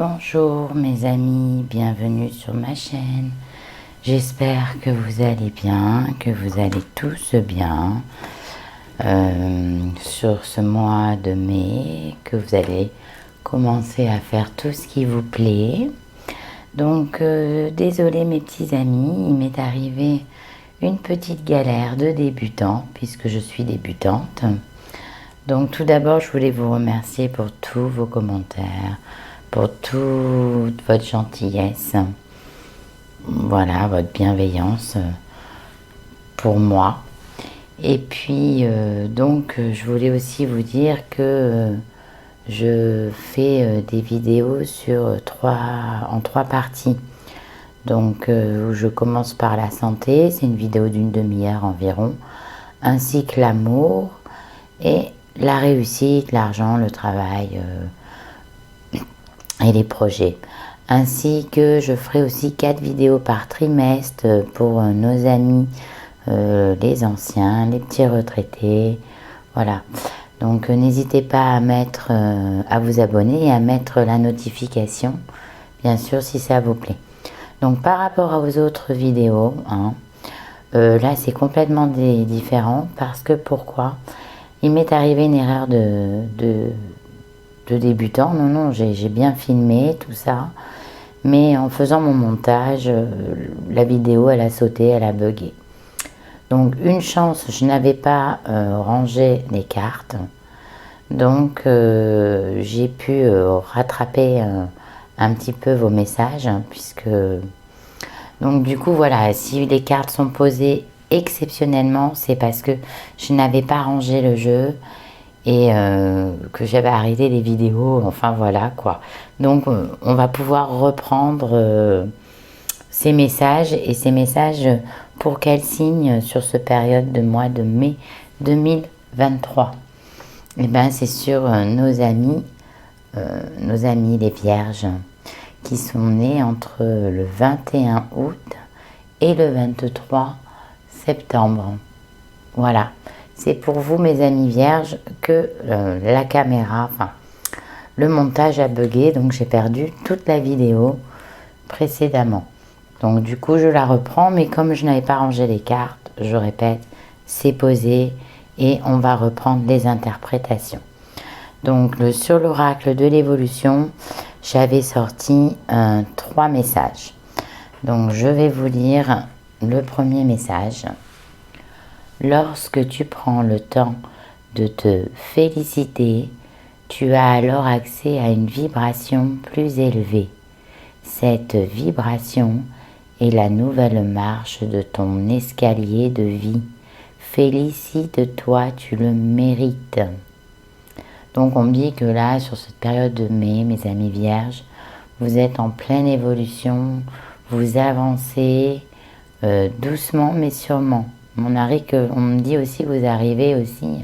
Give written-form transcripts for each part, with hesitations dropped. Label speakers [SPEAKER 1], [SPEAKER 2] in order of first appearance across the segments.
[SPEAKER 1] Bonjour mes amis, bienvenue sur ma chaîne. J'espère que vous allez bien, que vous allez tous bien sur ce mois de mai, que vous allez commencer à faire tout ce qui vous plaît. Donc désolé mes petits amis, il m'est arrivé une petite galère de débutant puisque je suis débutante. Donc tout d'abord je voulais vous remercier pour tous vos commentaires, pour toute votre gentillesse, voilà, votre bienveillance pour moi. Et puis je voulais aussi vous dire que je fais des vidéos en trois parties. Donc où je commence par la santé, c'est une vidéo d'une demi-heure environ, ainsi que l'amour et la réussite, l'argent, le travail et les projets. Ainsi que je ferai aussi 4 vidéos par trimestre pour nos amis, les anciens, les petits retraités. Voilà. Donc n'hésitez pas à vous abonner et à mettre la notification, bien sûr, si ça vous plaît. Donc par rapport aux autres vidéos, là c'est complètement différent parce que pourquoi? Il m'est arrivé une erreur de débutant. Non, j'ai bien filmé tout ça. Mais en faisant mon montage, la vidéo, elle a sauté, elle a bugué. Donc une chance, je n'avais pas rangé les cartes. Donc j'ai pu rattraper un petit peu vos messages. Puisque donc du coup, voilà, si les cartes sont posées exceptionnellement, c'est parce que je n'avais pas rangé le jeu et que j'avais arrêté les vidéos, enfin voilà quoi. Donc on va pouvoir reprendre ces messages, et ces messages pour quel signe sur ce période de mois de mai 2023? Et bien c'est sur nos amis les vierges qui sont nés entre le 21 août et le 23 septembre. Voilà, c'est pour vous mes amis vierges que la caméra, enfin le montage a bugué, donc j'ai perdu toute la vidéo précédemment. Donc du coup je la reprends, mais comme je n'avais pas rangé les cartes, je répète, c'est posé et on va reprendre les interprétations. Donc sur l'oracle de l'évolution, j'avais sorti 3 messages. Donc je vais vous lire le premier message. Lorsque tu prends le temps de te féliciter, tu as alors accès à une vibration plus élevée. Cette vibration est la nouvelle marche de ton escalier de vie. Félicite-toi, tu le mérites. Donc on me dit que là, sur cette période de mai, mes amis vierges, vous êtes en pleine évolution, vous avancez doucement mais sûrement. On me dit aussi que vous arrivez aussi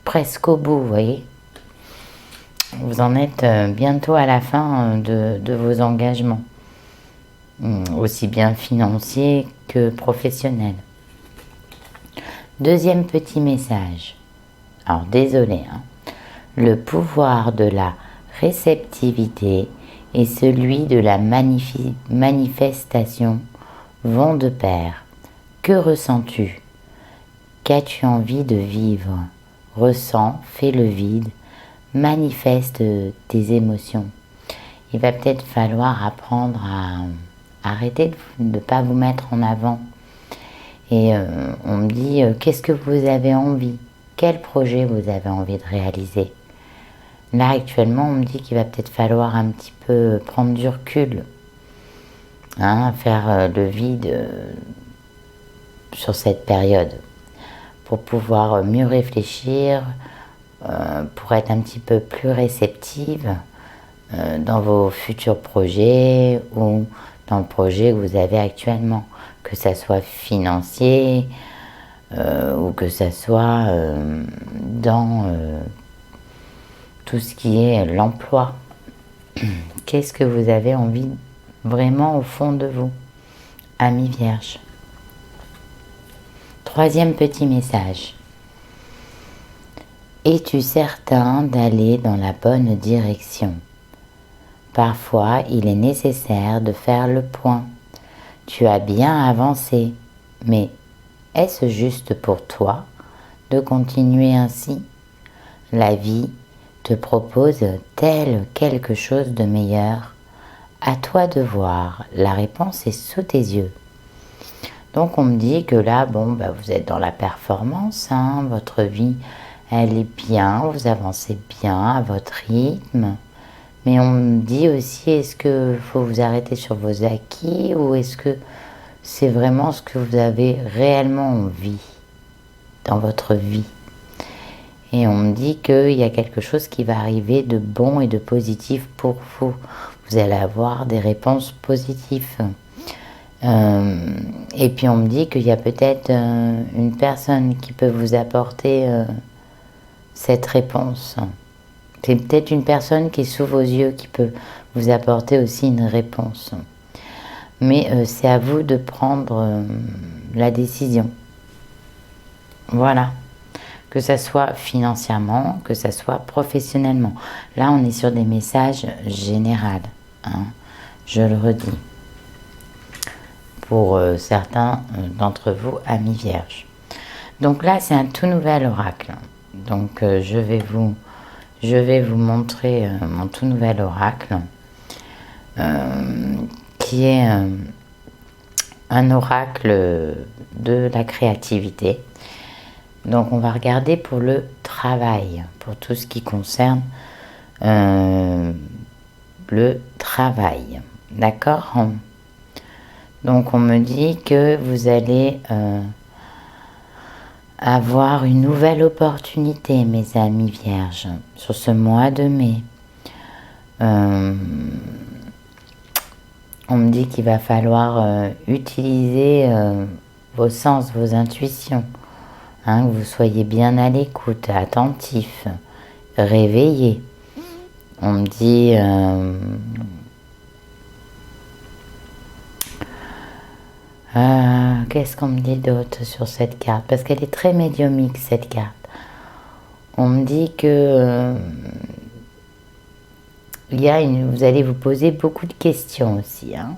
[SPEAKER 1] presque au bout, vous voyez. Vous en êtes bientôt à la fin de vos engagements, aussi bien financiers que professionnels. Deuxième petit message. Alors désolé, le pouvoir de la réceptivité et celui de la manifestation vont de pair. Que ressens-tu? Qu'as-tu envie de vivre? Ressens, fais le vide, manifeste tes émotions. Il va peut-être falloir apprendre à arrêter de ne pas vous mettre en avant. Et on me dit, qu'est-ce que vous avez envie? Quel projet vous avez envie de réaliser? Là, actuellement, on me dit qu'il va peut-être falloir un petit peu prendre du recul, faire le vide sur cette période, pour pouvoir mieux réfléchir, pour être un petit peu plus réceptive dans vos futurs projets ou dans le projet que vous avez actuellement, que ça soit financier ou que ça soit dans tout ce qui est l'emploi. Qu'est-ce que vous avez envie vraiment au fond de vous, amis vierges? Troisième petit message. Es-tu certain d'aller dans la bonne direction? Parfois, il est nécessaire de faire le point. Tu as bien avancé, mais est-ce juste pour toi de continuer ainsi? La vie te propose-t-elle quelque chose de meilleur? À toi de voir, la réponse est sous tes yeux. Donc on me dit que là, bon, vous êtes dans la performance, hein, votre vie, elle est bien, vous avancez bien à votre rythme. Mais on me dit aussi, est-ce qu'il faut vous arrêter sur vos acquis ou est-ce que c'est vraiment ce que vous avez réellement envie dans votre vie? Et on me dit qu'il y a quelque chose qui va arriver de bon et de positif pour vous. Vous allez avoir des réponses positives. Et puis on me dit qu'il y a peut-être une personne qui peut vous apporter cette réponse. C'est peut-être une personne qui est sous vos yeux qui peut vous apporter aussi une réponse. Mais c'est à vous de prendre la décision. Voilà. Que ça soit financièrement, que ça soit professionnellement. Là, on est sur des messages généraux. Hein, je le redis. Pour certains d'entre vous, amis vierges. Donc là, c'est un tout nouvel oracle. Donc je vais vous montrer mon tout nouvel oracle, qui est un oracle de la créativité. Donc on va regarder pour le travail, pour tout ce qui concerne le travail. D'accord? Donc on me dit que vous allez avoir une nouvelle opportunité, mes amis vierges, sur ce mois de mai. On me dit qu'il va falloir utiliser vos sens, vos intuitions. Hein, que vous soyez bien à l'écoute, attentif, réveillé. On me dit qu'est-ce qu'on me dit d'autre sur cette carte? Parce qu'elle est très médiumique, cette carte. On me dit que vous allez vous poser beaucoup de questions aussi. Hein.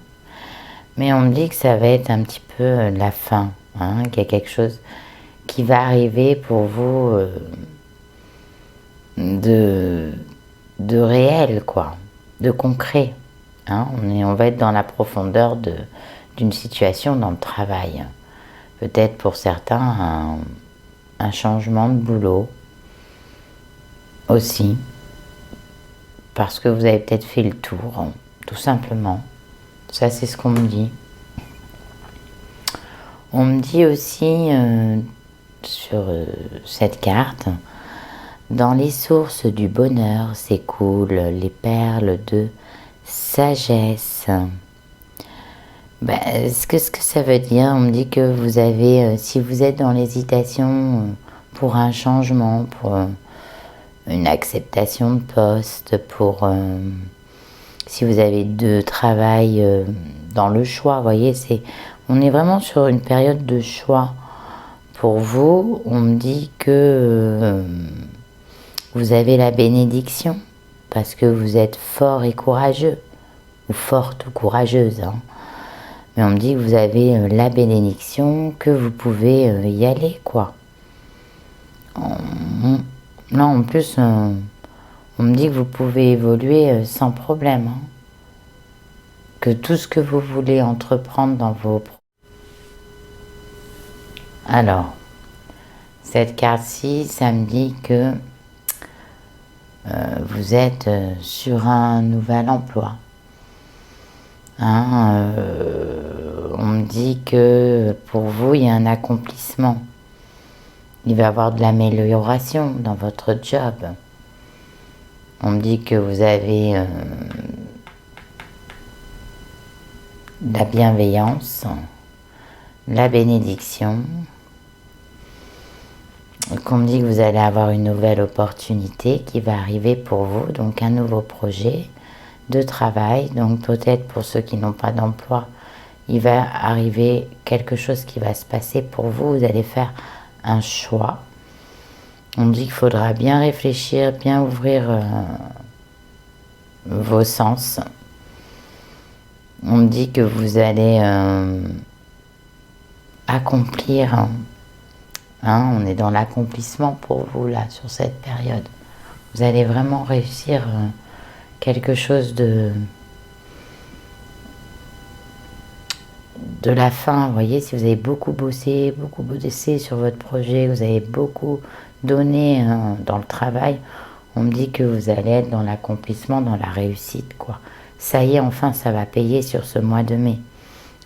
[SPEAKER 1] Mais on me dit que ça va être un petit peu la fin. Hein, qu'il y a quelque chose qui va arriver pour vous de réel, quoi, de concret. Hein, on va être dans la profondeur d'une situation dans le travail. Peut-être pour certains un changement de boulot aussi, parce que vous avez peut-être fait le tour, tout simplement. Ça, c'est ce qu'on me dit. On me dit aussi sur cette carte, dans les sources du bonheur s'écoulent les perles de sagesse. Ce que ça veut dire, on me dit que vous avez, si vous êtes dans l'hésitation pour un changement, pour une acceptation de poste, pour si vous avez de travail dans le choix, vous voyez, on est vraiment sur une période de choix. Pour vous, on me dit que vous avez la bénédiction, parce que vous êtes fort et courageux, ou forte ou courageuse. Hein. Mais on me dit que vous avez la bénédiction, que vous pouvez y aller, quoi. Là, en plus, on me dit que vous pouvez évoluer sans problème. Hein. Que tout ce que vous voulez entreprendre dans vos projets. Alors, cette carte-ci, ça me dit que vous êtes sur un nouvel emploi. Hein, on me dit que pour vous, il y a un accomplissement. Il va y avoir de l'amélioration dans votre job. On me dit que vous avez de la bienveillance, la bénédiction, qu'on me dit que vous allez avoir une nouvelle opportunité qui va arriver pour vous, donc un nouveau projet de travail. Donc peut-être pour ceux qui n'ont pas d'emploi, il va arriver quelque chose qui va se passer pour vous. Vous allez faire un choix. On me dit qu'il faudra bien réfléchir, bien ouvrir vos sens. On me dit que vous allez accomplir, hein, on est dans l'accomplissement pour vous là, sur cette période. Vous allez vraiment réussir quelque chose de la fin. Vous voyez, si vous avez beaucoup bossé sur votre projet, vous avez beaucoup donné dans le travail, on me dit que vous allez être dans l'accomplissement, dans la réussite, quoi. Ça y est, enfin, ça va payer sur ce mois de mai.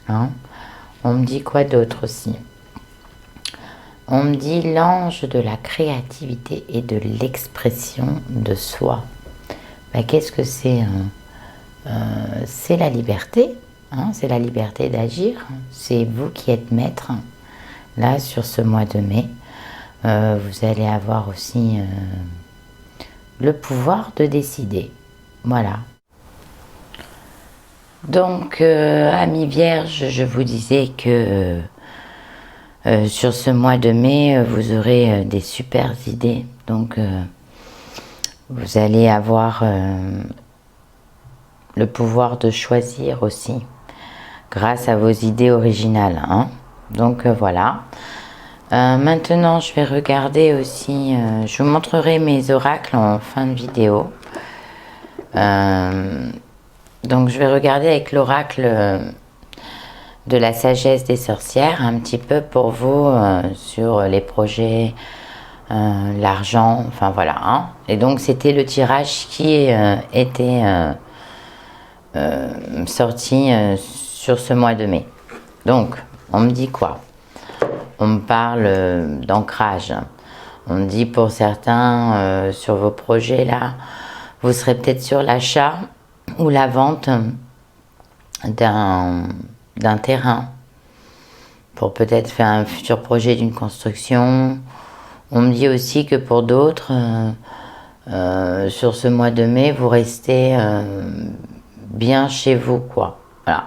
[SPEAKER 1] Hein. On me dit quoi d'autre aussi? On me dit l'ange de la créativité et de l'expression de soi. Ben, qu'est-ce que c'est? C'est la liberté. Hein, c'est la liberté d'agir. C'est vous qui êtes maître. Là, sur ce mois de mai, vous allez avoir aussi le pouvoir de décider. Voilà. Donc, amis vierges, je vous disais que sur ce mois de mai, vous aurez des super idées. Donc, vous allez avoir le pouvoir de choisir aussi, grâce à vos idées originales. Hein. Donc, voilà. Maintenant, je vais regarder aussi, je vous montrerai mes oracles en fin de vidéo. Donc, je vais regarder avec l'oracle de la sagesse des sorcières, un petit peu pour vous, sur les projets, l'argent, enfin voilà. Hein. Et donc, c'était le tirage qui était sorti sur ce mois de mai. Donc, on me dit quoi? On me parle d'ancrage. On me dit pour certains, sur vos projets là, vous serez peut-être sur l'achat ou la vente d'un terrain pour peut-être faire un futur projet d'une construction. On me dit aussi que pour d'autres, sur ce mois de mai, vous restez bien chez vous, quoi. Voilà,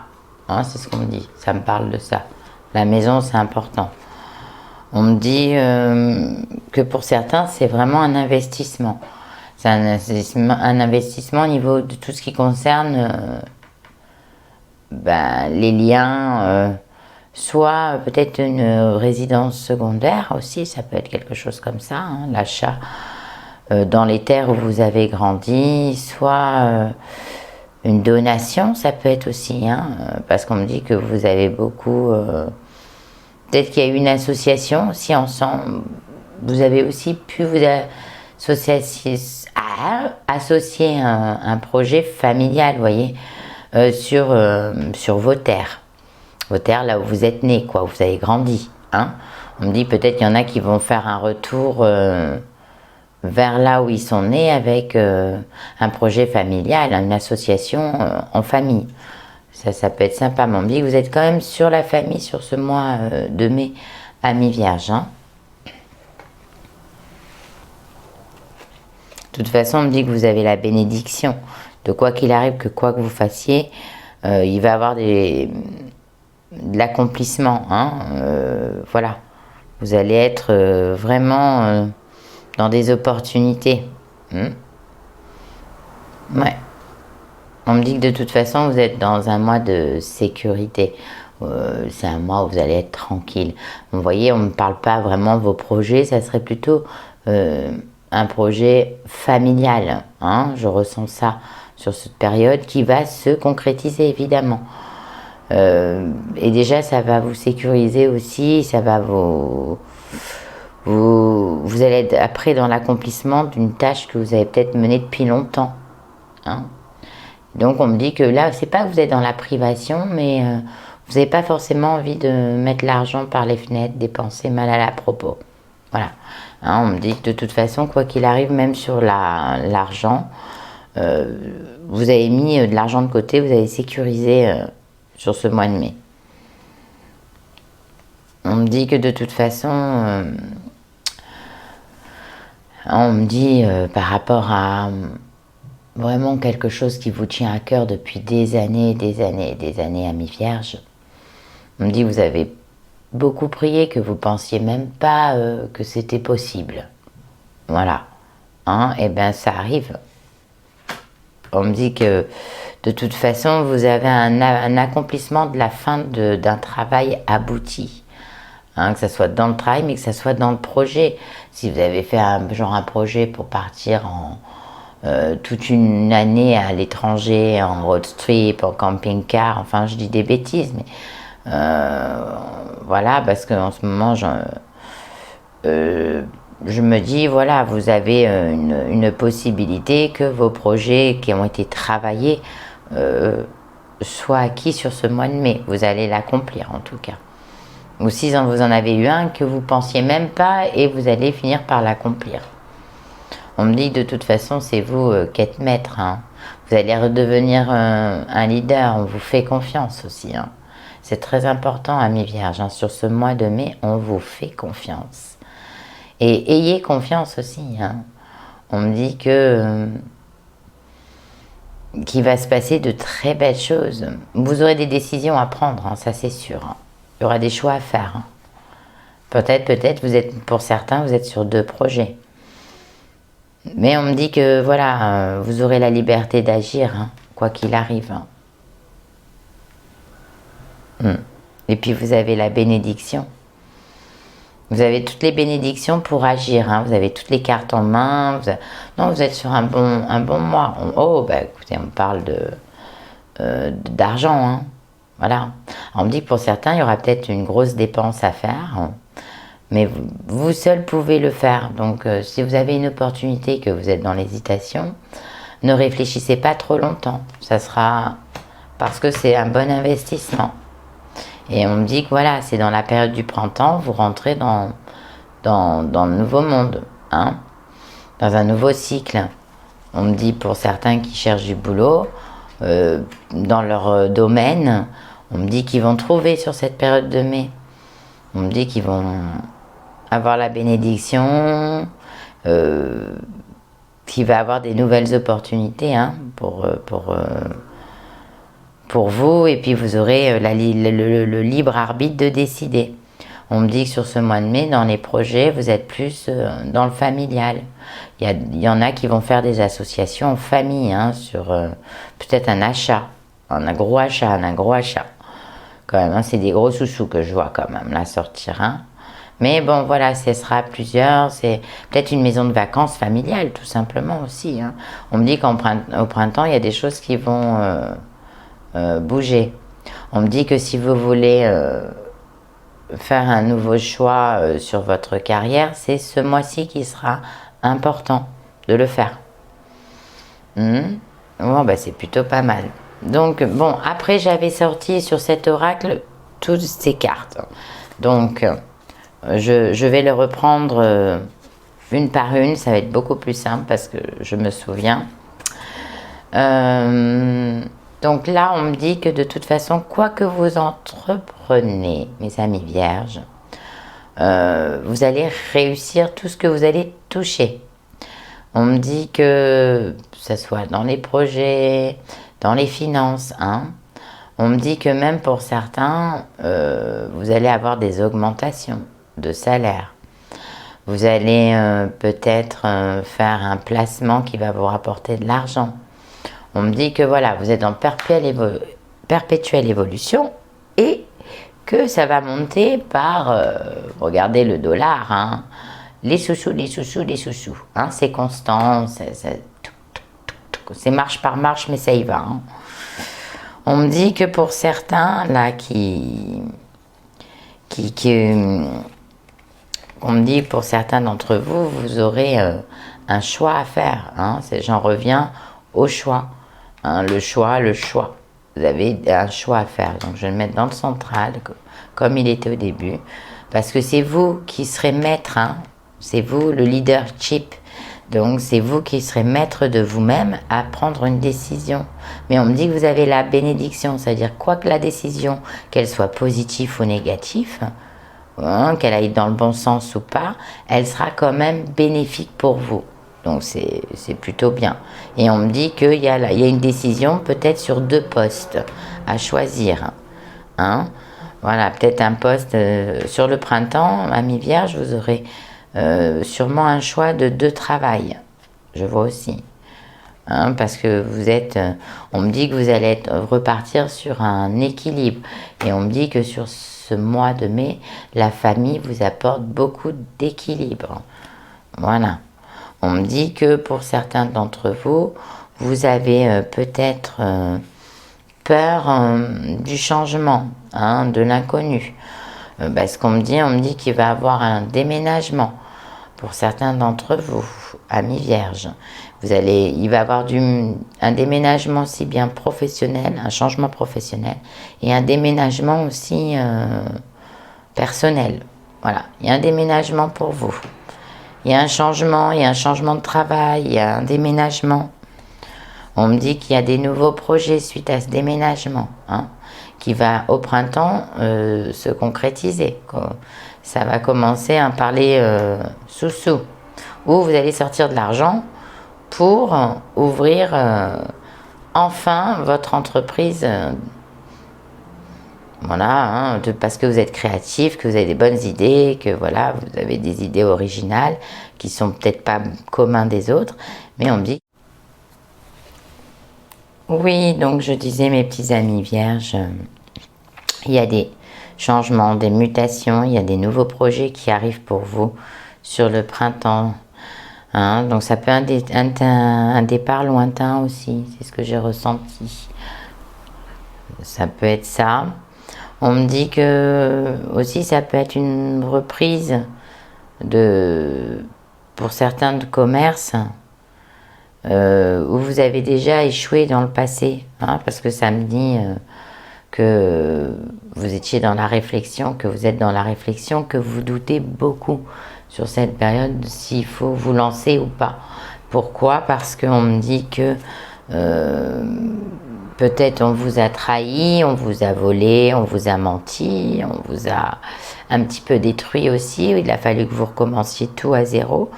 [SPEAKER 1] hein, c'est ce qu'on me dit, ça me parle de ça. La maison, c'est important. On me dit que pour certains, c'est vraiment un investissement. C'est un investissement au niveau de tout ce qui concerne les liens, soit peut-être une résidence secondaire aussi, ça peut être quelque chose comme ça, hein, l'achat dans les terres où vous avez grandi, soit une donation, ça peut être aussi, hein, parce qu'on me dit que vous avez beaucoup... peut-être qu'il y a eu une association aussi ensemble, vous avez aussi pu vous associer un projet familial, vous voyez, sur vos terres là où vous êtes né, quoi, où vous avez grandi. Hein. On me dit peut-être qu'il y en a qui vont faire un retour vers là où ils sont nés avec un projet familial, une association en famille. Ça peut être sympa, mais on me dit que vous êtes quand même sur la famille sur ce mois de mai, amis vierges. Hein. De toute façon, on me dit que vous avez la bénédiction de quoi qu'il arrive, que quoi que vous fassiez, il va y avoir de l'accomplissement. Hein, voilà. Vous allez être vraiment dans des opportunités. Ouais. On me dit que de toute façon, vous êtes dans un mois de sécurité. C'est un mois où vous allez être tranquille. Vous voyez, on ne me parle pas vraiment de vos projets, ça serait plutôt un projet familial. Hein, je ressens ça sur cette période qui va se concrétiser évidemment. Et déjà, ça va vous sécuriser aussi, ça va vous allez être après dans l'accomplissement d'une tâche que vous avez peut-être menée depuis longtemps. Hein. Donc on me dit que là, c'est pas que vous êtes dans la privation, mais vous n'avez pas forcément envie de mettre l'argent par les fenêtres, dépenser mal à la propos. Voilà. Hein, on me dit que de toute façon, quoi qu'il arrive, même sur l'argent, vous avez mis de l'argent de côté, vous avez sécurisé sur ce mois de mai. On me dit que de toute façon, on me dit par rapport à vraiment quelque chose qui vous tient à cœur depuis des années, amis vierges. On me dit que vous avez beaucoup prié, que vous pensiez même pas que c'était possible. voilà, hein, et bien ça arrive. On me dit que de toute façon, vous avez un accomplissement de la fin d'un travail abouti. Hein, que ce soit dans le travail, mais que ce soit dans le projet. Si vous avez fait un projet pour partir en toute une année à l'étranger, en road trip, en camping-car, enfin je dis des bêtises, mais voilà, parce qu'en ce moment, je me dis, voilà, vous avez une possibilité que vos projets qui ont été travaillés soient acquis sur ce mois de mai. Vous allez l'accomplir en tout cas. Ou si vous en avez eu un que vous pensiez même pas et vous allez finir par l'accomplir. On me dit que de toute façon, c'est vous qui êtes maître. Hein. Vous allez redevenir un leader, on vous fait confiance aussi. Hein. C'est très important, amis vierges. Hein. Sur ce mois de mai, on vous fait confiance. Et ayez confiance aussi. Hein. On me dit que qu'il va se passer de très belles choses. Vous aurez des décisions à prendre, hein, ça c'est sûr. Hein. Il y aura des choix à faire. Hein. Peut-être, pour certains, vous êtes sur 2 projets. Mais on me dit que, voilà, vous aurez la liberté d'agir, hein, quoi qu'il arrive. Hein. Et puis, vous avez la bénédiction. Vous avez toutes les bénédictions pour agir. Hein. Vous avez toutes les cartes en main. Vous êtes sur un bon mois. Écoutez, on parle d'argent, hein. Voilà. On me dit que pour certains, il y aura peut-être une grosse dépense à faire, hein, mais vous seul pouvez le faire. Donc, si vous avez une opportunité, que vous êtes dans l'hésitation, ne réfléchissez pas trop longtemps. Ça sera parce que c'est un bon investissement. Et on me dit que voilà, c'est dans la période du printemps, vous rentrez dans le nouveau monde, hein, dans un nouveau cycle. On me dit pour certains qui cherchent du boulot, dans leur domaine, on me dit qu'ils vont trouver sur cette période de mai. On me dit qu'ils vont avoir la bénédiction, qu'il va avoir des nouvelles opportunités, hein, pour vous, et puis vous aurez le libre arbitre de décider. On me dit que sur ce mois de mai, dans les projets, vous êtes plus dans le familial. Il y en a qui vont faire des associations en famille, hein, sur peut-être un achat, un gros achat. Quand même, hein, c'est des gros sous-sous que je vois quand même là sortir. Hein. Mais bon, voilà, ce sera plusieurs. C'est peut-être une maison de vacances familiale, tout simplement aussi. Hein. On me dit qu'au printemps, il y a des choses qui vont bouger. On me dit que si vous voulez faire un nouveau choix sur votre carrière, c'est ce mois-ci qui sera important de le faire. Bon, c'est plutôt pas mal. Donc, bon, après, j'avais sorti sur cet oracle toutes ces cartes. Donc, je vais les reprendre une par une. Ça va être beaucoup plus simple parce que je me souviens. Donc là, on me dit que de toute façon, quoi que vous entreprenez, mes amis vierges, vous allez réussir tout ce que vous allez toucher. On me dit que ce soit dans les projets, dans les finances, hein. On me dit que même pour certains, vous allez avoir des augmentations de salaire. Vous allez peut-être faire un placement qui va vous rapporter de l'argent. On me dit que voilà, vous êtes en perpétuelle évolution et que ça va monter par, regardez le dollar, hein, les sous-sous, hein, c'est constant, c'est marche par marche, mais ça y va. Hein. On me dit que pour certains, là, on me dit pour certains d'entre vous, vous aurez un choix à faire. Hein, j'en reviens au choix. Hein, le choix. Vous avez un choix à faire. Donc, je vais le mettre dans le central, comme il était au début. Parce que c'est vous qui serez maître. Hein, c'est vous, le leadership. Donc, c'est vous qui serez maître de vous-même à prendre une décision. Mais on me dit que vous avez la bénédiction. C'est-à-dire, quoi que la décision, qu'elle soit positive ou négative, hein, qu'elle aille dans le bon sens ou pas, elle sera quand même bénéfique pour vous. Donc c'est plutôt bien. Et on me dit qu'il y a une décision peut-être sur 2 postes à choisir. Hein. Voilà, peut-être un poste sur le printemps, amis vierges, vous aurez sûrement un choix de travail, je vois aussi. Hein, parce que vous êtes, on me dit que vous allez repartir sur un équilibre. Et on me dit que sur ce mois de mai, la famille vous apporte beaucoup d'équilibre. Voilà. On me dit que pour certains d'entre vous, vous avez peut-être peur du changement, hein, de l'inconnu. Parce qu'on on me dit qu'il va y avoir un déménagement pour certains d'entre vous, amis vierges. Il va y avoir un déménagement aussi bien professionnel, un changement professionnel, et un déménagement aussi personnel. Voilà, il y a un déménagement pour vous. Il y a un changement de travail, il y a un déménagement. On me dit qu'il y a des nouveaux projets suite à ce déménagement, hein, qui va au printemps se concrétiser. Ça va commencer à parler sous-sous. Ou vous allez sortir de l'argent pour ouvrir enfin votre entreprise. Voilà, hein, parce que vous êtes créatif, que vous avez des bonnes idées, que voilà, vous avez des idées originales qui sont peut-être pas communes des autres, mais on me dit. Oui, donc je disais, mes petits amis vierges, il y a des changements, des mutations, il y a des nouveaux projets qui arrivent pour vous sur le printemps. Hein, donc ça peut être un départ lointain aussi, c'est ce que j'ai ressenti. Ça peut être ça. On me dit que aussi ça peut être une reprise pour certains de commerce où vous avez déjà échoué dans le passé, hein, parce que ça me dit que vous étiez dans la réflexion, que vous êtes dans la réflexion, que vous doutez beaucoup sur cette période s'il faut vous lancer ou pas. Pourquoi? Parce qu'on me dit que peut-être on vous a trahi, on vous a volé, on vous a menti, on vous a un petit peu détruit aussi. Il a fallu que vous recommenciez tout à zéro.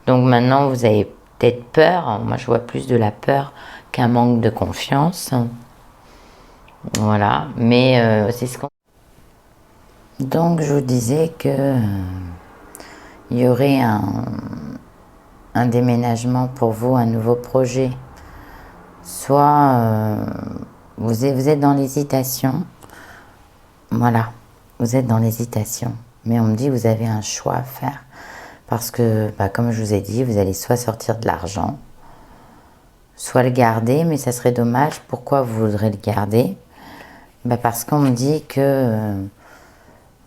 [SPEAKER 1] Donc maintenant vous avez peut-être peur. Moi je vois plus de la peur qu'un manque de confiance. Voilà, mais c'est ce qu'on... Donc je vous disais que il y aurait un déménagement pour vous, un nouveau projet. Soit vous êtes dans l'hésitation, voilà, vous êtes dans l'hésitation. Mais on me dit que vous avez un choix à faire. Parce que, comme je vous ai dit, vous allez soit sortir de l'argent, soit le garder, mais ça serait dommage. Pourquoi vous voudrez le garder? Parce qu'on me dit que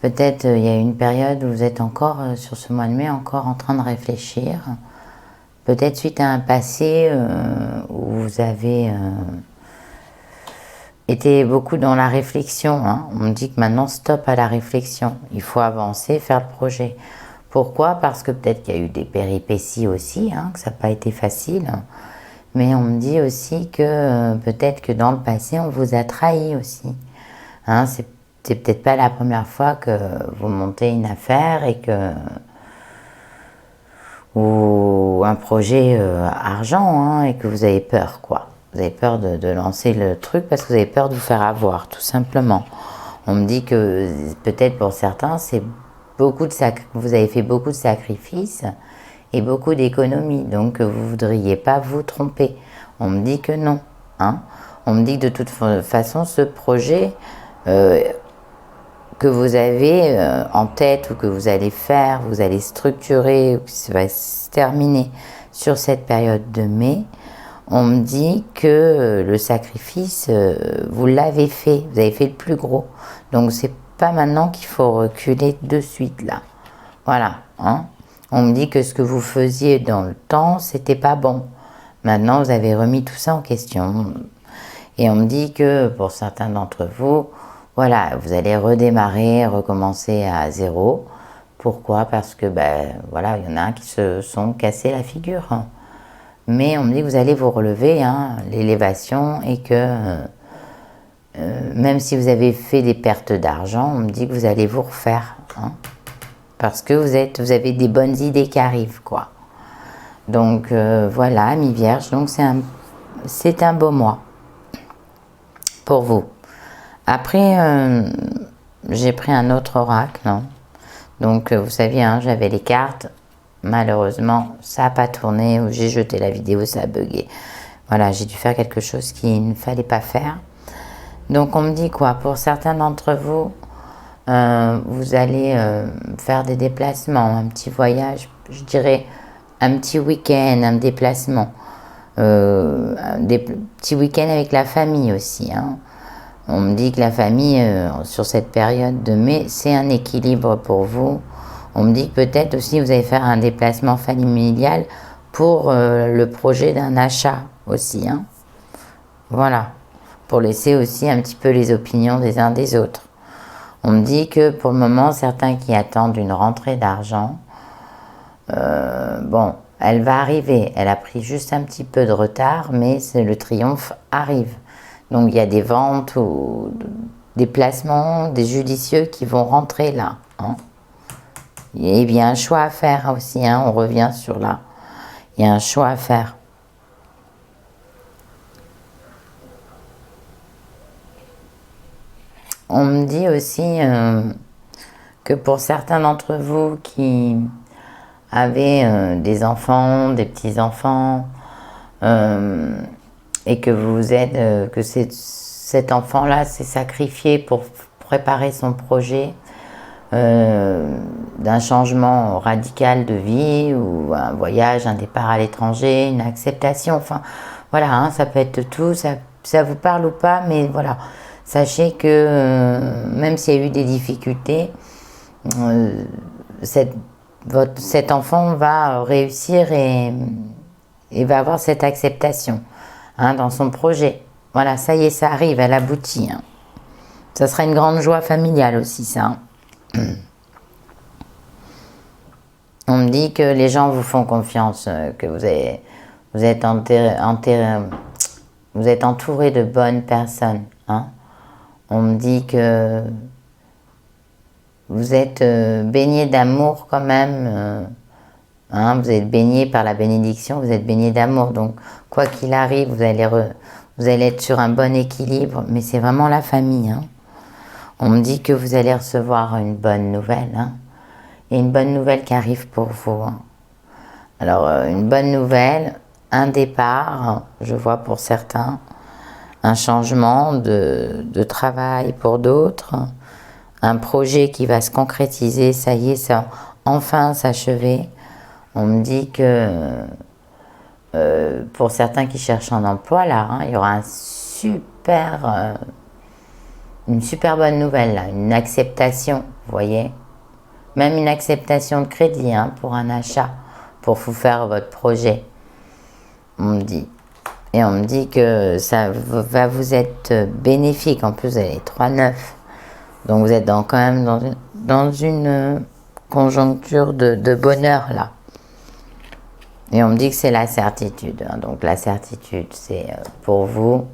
[SPEAKER 1] peut-être il y a une période où vous êtes encore, sur ce mois de mai, encore en train de réfléchir. Peut-être suite à un passé où vous avez été beaucoup dans la réflexion. Hein. On me dit que maintenant, stop à la réflexion. Il faut avancer, faire le projet. Pourquoi? Parce que peut-être qu'il y a eu des péripéties aussi, hein, que ça n'a pas été facile. Mais on me dit aussi que peut-être que dans le passé, on vous a trahi aussi. Hein, c'est peut-être pas la première fois que vous montez une affaire et que... ou un projet argent, hein, et que vous avez peur, quoi. Vous avez peur de lancer le truc parce que vous avez peur de vous faire avoir, tout simplement. On me dit que peut-être pour certains, c'est vous avez fait beaucoup de sacrifices et beaucoup d'économies, donc vous ne voudriez pas vous tromper. On me dit que non. Hein. On me dit que de toute façon, ce projet que vous avez en tête ou que vous allez faire, vous allez structurer, ou que ça va se terminer sur cette période de mai, on me dit que le sacrifice, vous l'avez fait, vous avez fait le plus gros. Donc c'est pas maintenant qu'il faut reculer de suite là. Voilà. Hein. On me dit que ce que vous faisiez dans le temps, c'était pas bon. Maintenant, vous avez remis tout ça en question. Et on me dit que pour certains d'entre vous, voilà, vous allez redémarrer, recommencer à zéro. Pourquoi? Parce que, voilà, il y en a un qui se sont cassés la figure. Hein. Mais on me dit que vous allez vous relever, hein, l'élévation, et que même si vous avez fait des pertes d'argent, on me dit que vous allez vous refaire. Hein, parce que vous avez des bonnes idées qui arrivent, quoi. Donc, voilà, mi-vierge, donc c'est un beau mois pour vous. Après, j'ai pris un autre oracle. Hein. Donc, vous savez, hein, j'avais les cartes malheureusement, ça n'a pas tourné, ou j'ai jeté la vidéo, ça a bugué. Voilà, j'ai dû faire quelque chose qu'il ne fallait pas faire. Donc on me dit quoi? Pour certains d'entre vous, vous allez faire des déplacements, un petit voyage, je dirais un petit week-end, un déplacement. Des petits week-ends avec la famille aussi, hein. On me dit que la famille, sur cette période de mai, c'est un équilibre pour vous. On me dit que peut-être aussi vous allez faire un déplacement familial pour le projet d'un achat aussi, hein. Voilà, pour laisser aussi un petit peu les opinions des uns des autres. On me dit que pour le moment, certains qui attendent une rentrée d'argent, bon, elle va arriver. Elle a pris juste un petit peu de retard, mais le triomphe arrive. Donc il y a des ventes ou des placements, des judicieux qui vont rentrer là, hein. Et il y a un choix à faire aussi, hein, on revient sur là. Il y a un choix à faire. On me dit aussi que pour certains d'entre vous qui avaient des enfants, des petits-enfants, et que vous êtes, que cet enfant-là s'est sacrifié pour préparer son projet d'un changement radical de vie ou un voyage, un départ à l'étranger, une acceptation, enfin voilà, hein, ça peut être tout, ça vous parle ou pas, mais voilà, sachez que même s'il y a eu des difficultés, cet enfant va réussir et va avoir cette acceptation, hein, dans son projet. Voilà, ça y est, ça arrive, elle aboutit, hein. Ça sera une grande joie familiale aussi, ça, hein. On me dit que les gens vous font confiance, que vous êtes entouré de bonnes personnes, hein. On me dit que vous êtes baigné d'amour quand même, hein, vous êtes baigné par la bénédiction, vous êtes baigné d'amour. Donc, quoi qu'il arrive, vous allez être sur un bon équilibre, mais c'est vraiment la famille, hein. On me dit que vous allez recevoir une bonne nouvelle, hein. Il y a une bonne nouvelle qui arrive pour vous, hein. Alors, une bonne nouvelle, un départ, je vois pour certains, un changement de travail pour d'autres, un projet qui va se concrétiser, ça y est, ça va enfin s'achever. On me dit que pour certains qui cherchent un emploi, là, hein, il y aura une super bonne nouvelle, là, une acceptation, vous voyez. Même une acceptation de crédit, hein, pour un achat, pour vous faire votre projet, on me dit. Et on me dit que ça va vous être bénéfique. En plus, vous avez 3-9. Donc vous êtes quand même dans une conjoncture de bonheur, là. Et on me dit que c'est la certitude, hein. Donc la certitude, c'est pour vous,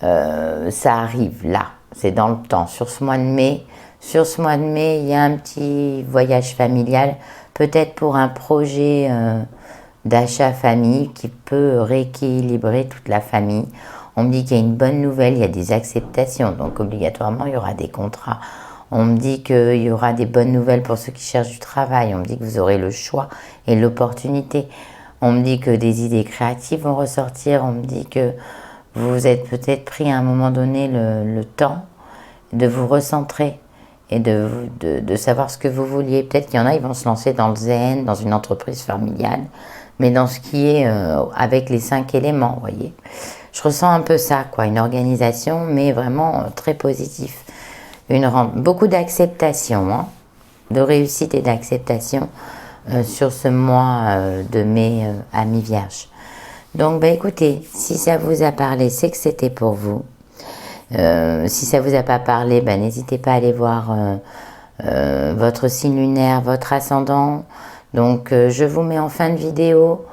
[SPEAKER 1] ça arrive là. C'est dans le temps. Sur ce mois de mai, il y a un petit voyage familial, peut-être pour un projet d'achat famille qui peut rééquilibrer toute la famille. On me dit qu'il y a une bonne nouvelle, il y a des acceptations, donc obligatoirement il y aura des contrats. On me dit qu'il y aura des bonnes nouvelles pour ceux qui cherchent du travail. On me dit que vous aurez le choix et l'opportunité. On me dit que des idées créatives vont ressortir. On me dit que vous vous êtes peut-être pris à un moment donné le temps de vous recentrer et de savoir ce que vous vouliez. Peut-être qu'il y en a, ils vont se lancer dans le zen, dans une entreprise familiale, mais dans ce qui est avec les 5 éléments, vous voyez. Je ressens un peu ça, quoi, une organisation, mais vraiment très positif. Beaucoup d'acceptation, hein, de réussite et d'acceptation sur ce mois de mai à mi-vierge. Donc, bah, écoutez, si ça vous a parlé, c'est que c'était pour vous. Si ça vous a pas parlé, bah, n'hésitez pas à aller voir votre signe lunaire, votre ascendant. Donc, je vous mets en fin de vidéo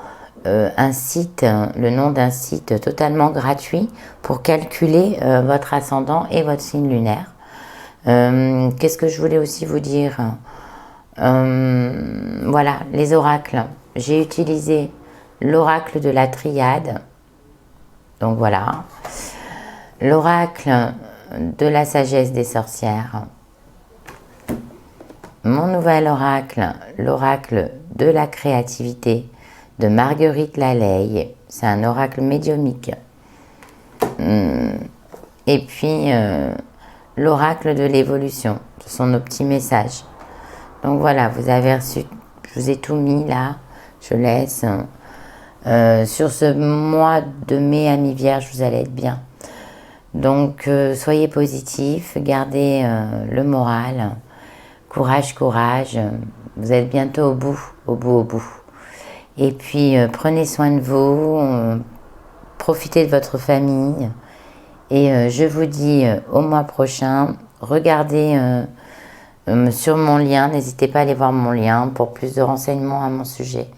[SPEAKER 1] un site, le nom d'un site totalement gratuit pour calculer votre ascendant et votre signe lunaire. Qu'est-ce que je voulais aussi vous dire? Voilà, les oracles. J'ai utilisé l'oracle de la triade. Donc voilà. L'oracle de la sagesse des sorcières. mon nouvel oracle, l'oracle de la créativité de Marguerite Laleille. C'est un oracle médiumique. Et puis, l'oracle de l'évolution. Ce sont nos petits messages. Donc voilà, vous avez reçu, je vous ai tout mis là. Je laisse. Sur ce mois de mai à mi-vierge, vous allez être bien. Donc, soyez positifs, gardez le moral. Courage, courage. Vous êtes bientôt au bout, au bout, au bout. Et puis, prenez soin de vous. Profitez de votre famille. Et je vous dis au mois prochain. Regardez sur mon lien. N'hésitez pas à aller voir mon lien pour plus de renseignements à mon sujet.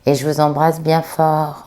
[SPEAKER 1] Et je vous embrasse bien fort.